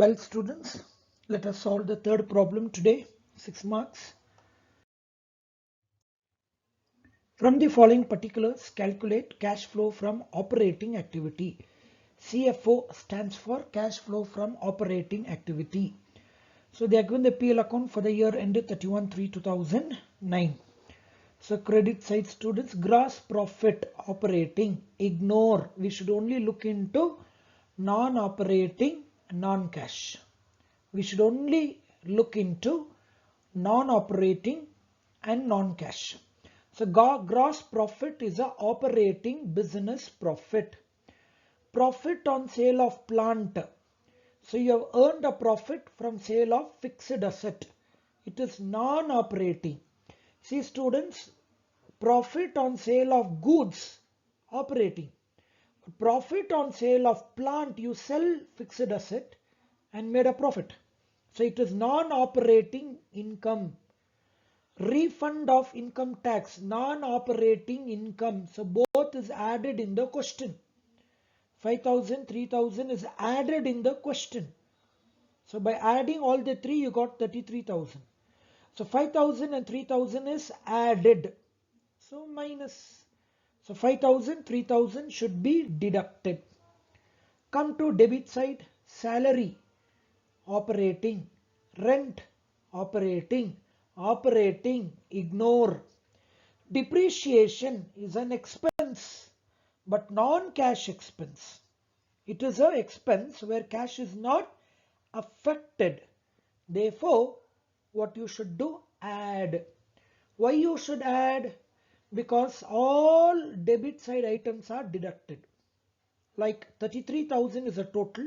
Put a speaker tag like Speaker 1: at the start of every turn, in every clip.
Speaker 1: Well, students, let us solve the third problem today, 6 marks. From the following particulars, calculate cash flow from operating activity. CFO stands for cash flow from operating activity. So they are given the PL account for the year ended 31/3/2009. So credit side students, gross profit operating, ignore. We should only look into non-operating, non-cash. We should only look into non-operating and non-cash. So gross profit is a operating business profit. Profit on sale of plant. So you have earned a profit from sale of fixed asset. It is non-operating. See students, profit on sale of goods, operating. Profit on sale of plant, you sell fixed asset and made a profit. So it is non-operating income. Refund of income tax, non-operating income. So both is added in the question. 5,000, 3,000 is added in the question. So by adding all the three, you got 33,000. So 5,000 and 3,000 is added. So minus. So 5,000, 3,000 should be deducted. Come to debit side, salary, operating, rent, operating, ignore. Depreciation is an expense, but non-cash expense. It is an expense where cash is not affected. Therefore, what you should do, add. Why you should add? Because all debit side items are deducted. Like 33,000 is a total,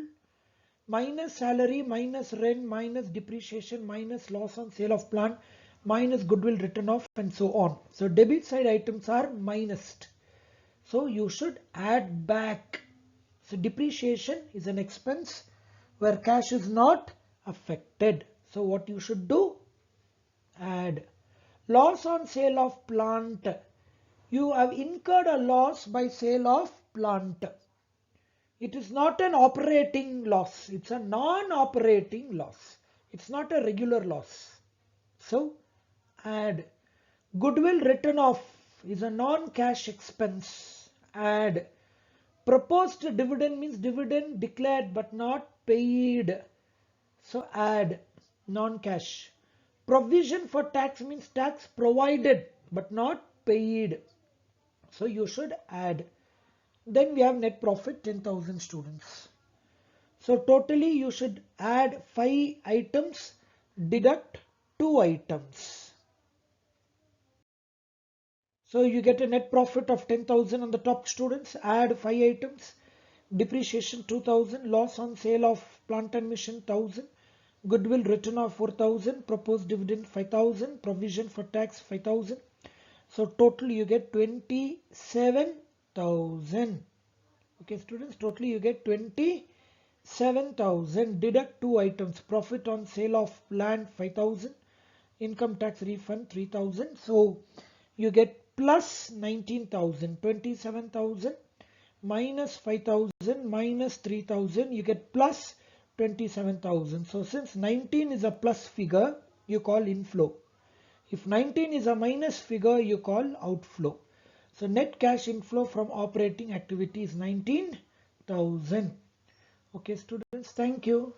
Speaker 1: minus salary, minus rent, minus depreciation, minus loss on sale of plant, minus goodwill written off, and so on. So debit side items are minused. So you should add back. So depreciation is an expense where cash is not affected. So what you should do? Add. Loss on sale of plant. You have incurred a loss by sale of plant. It is not an operating loss. It's a non-operating loss. It's not a regular loss. So add. Goodwill written off is a non-cash expense. Add. Proposed dividend means dividend declared but not paid. So add. Non-cash. Provision for tax means tax provided but not paid. So you should add. Then we have net profit 10,000 students. So totally you should add 5 items, deduct 2 items. So you get a net profit of 10,000 on the top students, add 5 items, depreciation 2,000, loss on sale of plant and machine 1,000, goodwill written off 4,000, proposed dividend 5,000, provision for tax 5,000. So total you get 27,000. Okay students, totally you get 27,000. Deduct 2 items, profit on sale of land 5,000, income tax refund 3,000. So you get plus 19,000. 27,000 minus 5,000 minus 3,000, you get plus 27,000. So since 19 is a plus figure, you call inflow. If 19 is a minus figure, you call outflow. So net cash inflow from operating activity is 19,000. Okay students, thank you.